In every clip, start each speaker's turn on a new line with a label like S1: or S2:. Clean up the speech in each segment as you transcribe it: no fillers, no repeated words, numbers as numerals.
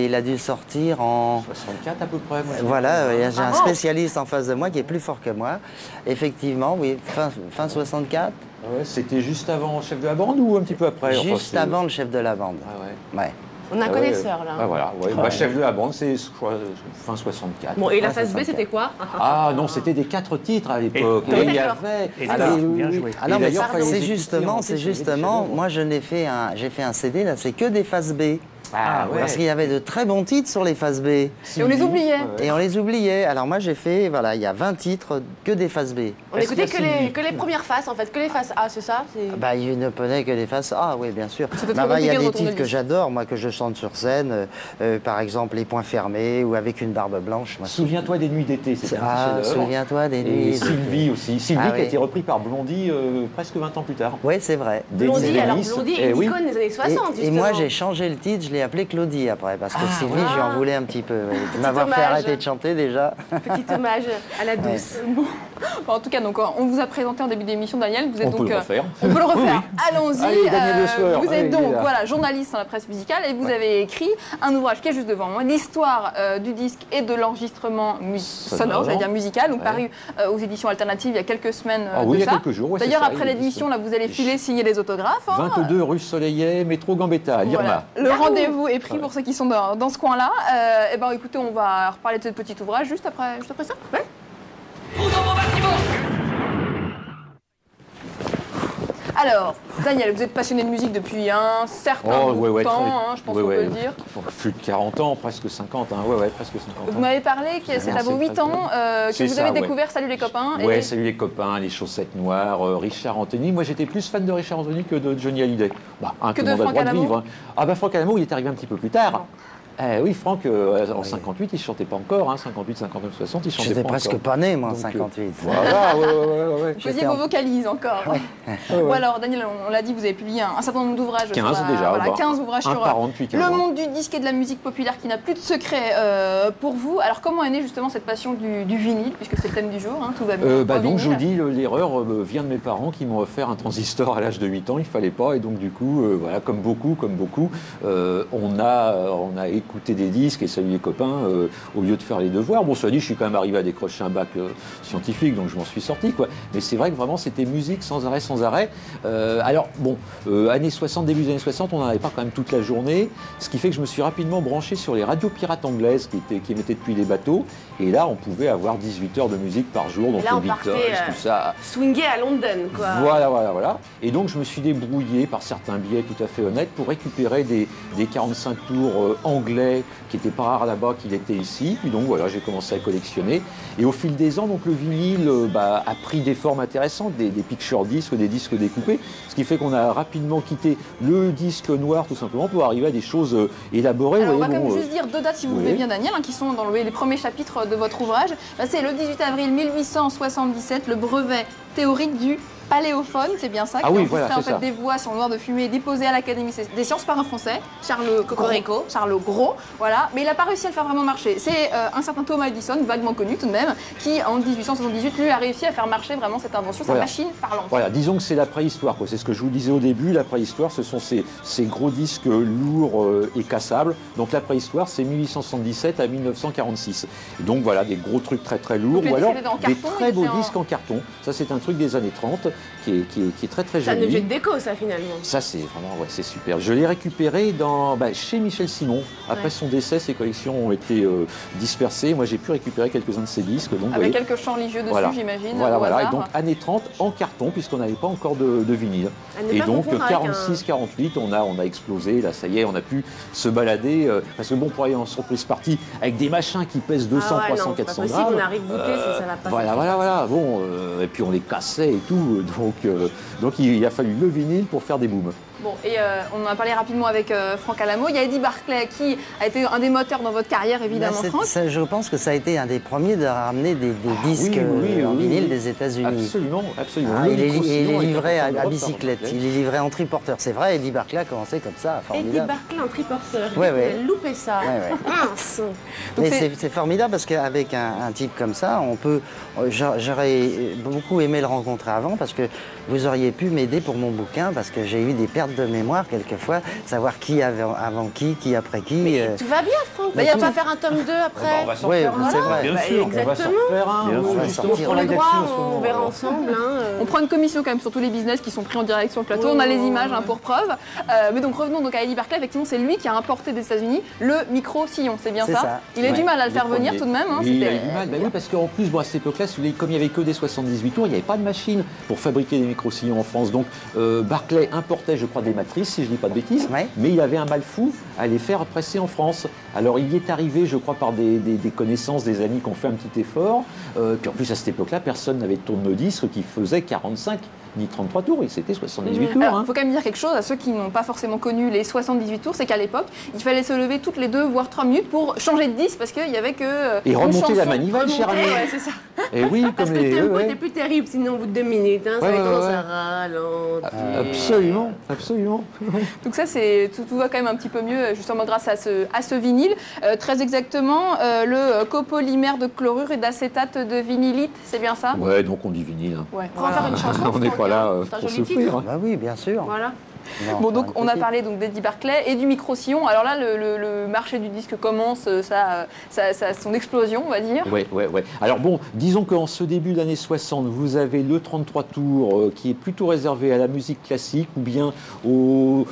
S1: Il a dû sortir en...
S2: 64 à peu près. Moi,
S1: voilà, j'ai un spécialiste en face de moi qui est plus fort que moi. Effectivement, oui, fin 64.
S2: Ah ouais, c'était juste avant Chef de la bande ou un petit peu après?
S1: Juste avant le Chef de la bande.
S2: Ah ouais.
S1: Ouais.
S3: On a un connaisseur là.
S2: Ah voilà, ouais. Bah, Chef de la bande, c'est fin 64.
S3: Bon, et la phase B, c'était quoi?
S2: Ah non, c'était des 4 titres à l'époque. Et il y avait.
S1: Bien joué. Ah non, mais c'est justement, moi j'ai fait un CD, là, c'est que des phases B.
S2: Ah, ouais.
S1: Parce qu'il y avait de très bons titres sur les phases B.
S3: Et on les oubliait.
S1: Et on les oubliait. Alors moi j'ai fait, voilà, il y a 20 titres que des phases B.
S3: On écoutait que les premières faces en fait, que les faces A, c'est ça?
S1: Bah il ne prenait que les faces A, oui bien sûr.
S3: Il
S1: y a des titres que j'adore, moi que je chante sur scène, par exemple Les Poings Fermés ou Avec une barbe blanche.
S2: Souviens-toi des nuits d'été, c'était un chef-d'œuvre.
S1: Souviens-toi des nuits.
S2: Et Sylvie aussi. Sylvie qui a été repris par Blondie presque 20 ans plus tard.
S1: Oui, c'est vrai.
S3: Blondie est une icône des années 60 justement.
S1: Et moi j'ai changé le titre, je l'ai appelé Claudie après, parce que Sylvie, je lui en voulais un petit peu. De m'avoir fait arrêter de chanter déjà.
S3: Petit hommage à la douce.
S4: Bon, en tout cas, donc, on vous a présenté en début d'émission, Daniel. Vous êtes
S2: On peut le refaire.
S4: On peut le refaire. Allons-y.
S2: Allez, Daniel Le Sueur.
S4: Vous êtes donc journaliste dans la presse musicale et vous avez écrit un ouvrage qui est juste devant moi, l'histoire du disque et de l'enregistrement sonore, j'allais dire musical, donc paru aux éditions alternatives il y a quelques semaines.
S2: Il y a quelques jours.
S4: D'ailleurs, après l'émission, là, vous allez filer signer les autographes.
S2: 22 rue Soleillet, métro Gambetta, à Lirma.
S4: Le rendez-vous est pris pour ceux qui sont dans ce coin-là. Eh ben, écoutez, on va reparler de ce petit ouvrage juste après ça. Ouais. Alors, Daniel, vous êtes passionné de musique depuis un certain temps, je pense qu'on peut le dire.
S2: Plus de 40 ans, presque 50, presque 50 ans.
S4: Vous m'avez parlé que c'est à vos 8 ans que vous avez découvert Salut les copains.
S2: Oui, Salut les copains, Les chaussettes noires, Richard Anthony. Moi, j'étais plus fan de Richard Anthony que de Johnny Hallyday.
S4: Que de Franck Adamo.
S2: Franck Adamo, il est arrivé un petit peu plus tard. Oui, Franck, en 58, il ne chantait pas encore, 58, 59, 60, il chantait pas encore.
S1: J'étais presque pas né, moi, en 58.
S2: Voilà,
S4: Vous faisiez vos vocalises encore. Ou alors, Daniel, on l'a dit, vous avez publié un certain nombre d'ouvrages.
S2: 15 déjà.
S4: 15 ouvrages sur le monde du disque et de la musique populaire qui n'a plus de secret pour vous. Alors, comment est née justement cette passion du vinyle, puisque c'est le thème du jour, tout va bien.
S2: Donc, je vous dis, l'erreur vient de mes parents qui m'ont offert un transistor à l'âge de 8 ans, il ne fallait pas, et donc du coup, comme beaucoup, on a écouter des disques et saluer les copains au lieu de faire les devoirs. Bon, cela dit, je suis quand même arrivé à décrocher un bac scientifique, donc je m'en suis sorti, quoi. Mais c'est vrai que vraiment, c'était musique sans arrêt. Années 60, début des années 60, on n'en avait pas quand même toute la journée, ce qui fait que je me suis rapidement branché sur les radios pirates anglaises qui émettaient depuis les bateaux. Et là, on pouvait avoir 18 heures de musique par jour, donc les Beatles, tout ça.
S3: Swinguer à London, quoi.
S2: Voilà. Et donc, je me suis débrouillé par certains biais tout à fait honnêtes pour récupérer des 45 tours anglais qui n'était pas rare là-bas, qu'il était ici. Puis donc voilà, j'ai commencé à collectionner. Et au fil des ans, donc le vinyle a pris des formes intéressantes, des picture disques, des disques découpés, ce qui fait qu'on a rapidement quitté le disque noir tout simplement pour arriver à des choses élaborées.
S4: Alors, on va quand même juste dire deux dates, si vous voulez bien, Daniel, qui sont dans les premiers chapitres de votre ouvrage. C'est le 18 avril 1877, le brevet théorique du paléophone, c'est bien ça, qui enregistrait en fait des voix sur noir de fumée déposées à l'Académie des sciences par un Français, Charles Gros, voilà. Mais il n'a pas réussi à le faire vraiment marcher. C'est un certain Thomas Edison, vaguement connu tout de même, qui en 1878, lui, a réussi à faire marcher vraiment cette invention, cette machine parlante.
S2: Voilà, disons que c'est la préhistoire, quoi. C'est ce que je vous disais au début, la préhistoire, ce sont ces gros disques lourds et cassables. Donc la préhistoire, c'est 1877 à 1946. Et donc voilà, des gros trucs très très lourds, ou alors des très beaux disques en carton. Ça, c'est un truc des années 30. Qui est très très joli.
S3: C'est un objet de déco, ça, finalement.
S2: Ça, c'est vraiment, c'est super. Je l'ai récupéré chez Michel Simon. Après son décès, ses collections ont été dispersées. Moi, j'ai pu récupérer quelques-uns de ses disques. Donc,
S4: avec quelques chants religieux dessus, j'imagine.
S2: Voilà. Et donc, années 30 en carton, puisqu'on n'avait pas encore de vinyle. Et donc, 46, 48, on a explosé. Là, ça y est, on a pu se balader. Parce que bon, pour aller en surprise party, avec des machins qui pèsent 200, 300, 400 grammes.
S3: On arrive goûter, ça va pas.
S2: Voilà. Bon, et puis on les cassait et tout. Donc il a fallu le vinyle pour faire des booms.
S4: Bon, et on en a parlé rapidement avec Franck Adamo. Il y a Eddie Barclay qui a été un des moteurs dans votre carrière, évidemment, Franck.
S1: Je pense que ça a été un des premiers de ramener des disques en vinyle des États-Unis.
S2: Absolument.
S1: Il est livré à bicyclette, il est livré en triporteur. C'est vrai, Eddie Barclay a commencé comme ça, formidable.
S3: Eddie Barclay en triporteur,
S1: il
S3: a loupé ça. Mince.
S1: Mais c'est formidable parce qu'avec un type comme ça, j'aurais beaucoup aimé le rencontrer avant parce que vous auriez pu m'aider pour mon bouquin parce que j'ai eu des pertes de mémoire quelquefois, savoir qui avait avant qui après qui.
S3: Mais tout va bien, Franck. Il n'y a pas à faire un tome 2 après.
S1: Oui, c'est vrai.
S5: Bien sûr.
S3: Exactement. Pour les droits, on verra ensemble.
S4: On prend une commission quand même sur tous les business qui sont pris en direct sur le plateau. On a les images pour preuve. Mais donc revenons donc à Eddie Barclay. Effectivement, c'est lui qui a importé des États-Unis le micro-sillon. C'est bien ça. Il a du mal à le faire venir tout de même.
S2: Oui, il a eu du mal. Oui, parce qu'en plus, à cette époque-là, comme il n'y avait que des 78 tours, il n'y avait pas de machine pour fabriquer des micro-sillons en France. Donc Barclay importait, je crois, des matrices, si je ne dis pas de bêtises. Mais il avait un mal fou à les faire presser en France. Alors il y est arrivé, je crois, par des connaissances, des amis qui ont fait un petit effort. Puis en plus, à cette époque-là, personne n'avait de tourne-disque qui faisait 45 ni 33 tours, et c'était 78 tours.
S4: Il faut quand même dire quelque chose à ceux qui n'ont pas forcément connu les 78 tours, c'est qu'à l'époque, il fallait se lever toutes les 2 voire 3 minutes pour changer de disque parce qu'il n'y avait que.
S2: Et remonter la manivelle, cher ami.
S3: Ouais, c'est ça.
S2: Et oui,
S3: parce que le tempo était plus terrible, sinon au bout de 2 minutes, ça avait tendance à ralentir.
S2: Absolument, absolument.
S4: Donc ça, tout va quand même un petit peu mieux, justement grâce à ce vinyle. Très exactement, le copolymère de chlorure et d'acétate de vinylite, c'est bien ça?
S2: Ouais, donc on dit vinyle.
S3: Ouais. On va faire une chanson.
S2: On n'est pas là pour souffrir.
S1: Bah oui, bien sûr.
S3: Voilà.
S4: Non, bon, donc on a parlé d'Eddie Barclay et du micro-sillon. Alors là, le marché du disque commence son explosion, on va dire.
S2: Oui. Alors bon, disons qu'en ce début d'année 60, vous avez le 33 tours qui est plutôt réservé à la musique classique ou bien aux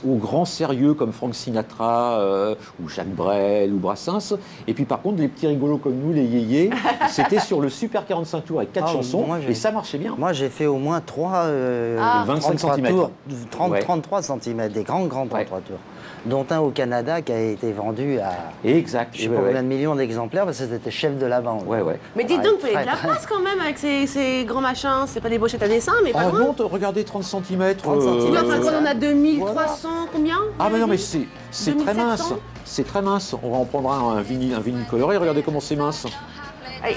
S2: grands sérieux comme Frank Sinatra ou Jacques Brel ou Brassens. Et puis par contre, les petits rigolos comme nous, les yéyés, c'était sur le Super 45 tours avec 4 chansons et ça marchait bien.
S1: Moi, j'ai fait au moins
S2: 25 cm.
S1: 33 cm, des grands 33 tours, dont un au Canada qui a été vendu à je sais pas combien de millions d'exemplaires parce que c'était chef de la bande.
S3: Mais dites donc, vous avez de la place quand même avec ces grands machins, c'est pas des pochettes à dessin, mais pas loin.
S2: Non, regardez 30 cm.
S3: Quand on a 2300, combien?
S2: Ah mais non, mais c'est très mince. C'est très mince. On en prendra un vinyle coloré, regardez comment c'est mince.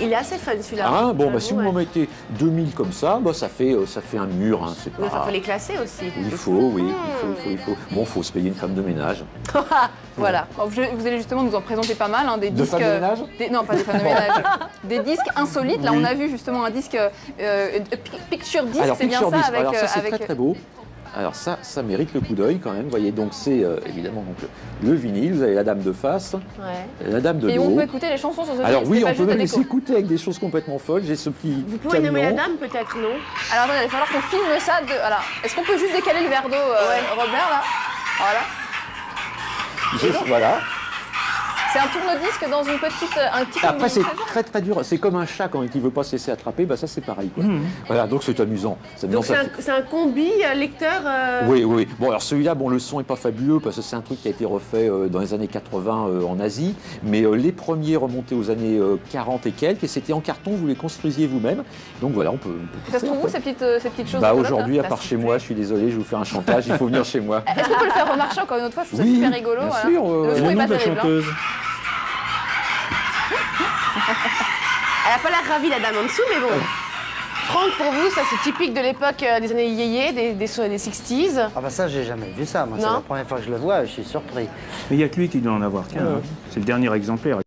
S3: Il est assez fun celui-là.
S2: Ah, bon, si vous m'en mettez 2000 comme ça, ça fait un mur. Hein,
S3: il faut les classer aussi.
S2: Il faut. Bon, il faut se payer une femme de ménage.
S4: Voilà. Vous allez justement nous en présenter pas mal. Des disques.
S2: De femmes de ménage
S4: Non, pas des femmes de ménage. Des disques insolites. Là, on a vu justement un disque picture disc. C'est bien ça avec.
S2: Alors, ça, c'est très très beau. Alors ça mérite le coup d'œil quand même. Vous voyez, donc c'est évidemment donc, le vinyle, vous avez la dame de face, la dame de dos.
S4: Et on peut écouter les chansons sur ce vinyle.
S2: Alors oui, on peut même les écouter avec des choses complètement folles. J'ai ce petit
S3: Vous pouvez nommer la dame peut-être, non?
S4: Alors attendez, il va falloir qu'on filme ça. Voilà. Est-ce qu'on peut juste décaler le verre d'eau, Robert, là? Voilà.
S2: Voilà.
S4: C'est un tourne-disque dans un petit
S2: Après, c'est très très dur. C'est comme un chat quand il ne veut pas se laisser attraper. Ça, c'est pareil. Quoi. Voilà, donc c'est amusant.
S3: Donc c'est un combi lecteur
S2: Oui. Bon, alors celui-là, le son n'est pas fabuleux parce que c'est un truc qui a été refait dans les années 80 en Asie. Mais les premiers remontaient aux années 40 et quelques. Et c'était en carton, vous les construisiez vous-même. Donc voilà, on peut
S4: ça se trouve où ces petites choses?
S2: Aujourd'hui, à part chez moi, je suis désolé, je vais vous faire un chantage. Il faut venir chez moi.
S4: Est-ce qu'on peut le faire remarcher encore une autre fois? Je trouve ça super rigolo.
S2: Bien sûr.
S4: Le son n'est pas terrible.
S3: Elle n'a pas l'air ravie, la dame en dessous, mais bon. Franck, pour vous, ça c'est typique de l'époque des années yéyé, des 60s.
S1: Ah ça, j'ai jamais vu ça. Moi, c'est la première fois que je le vois, je suis surpris.
S5: Mais il n'y a que lui qui doit en avoir qu'un. C'est le dernier exemplaire.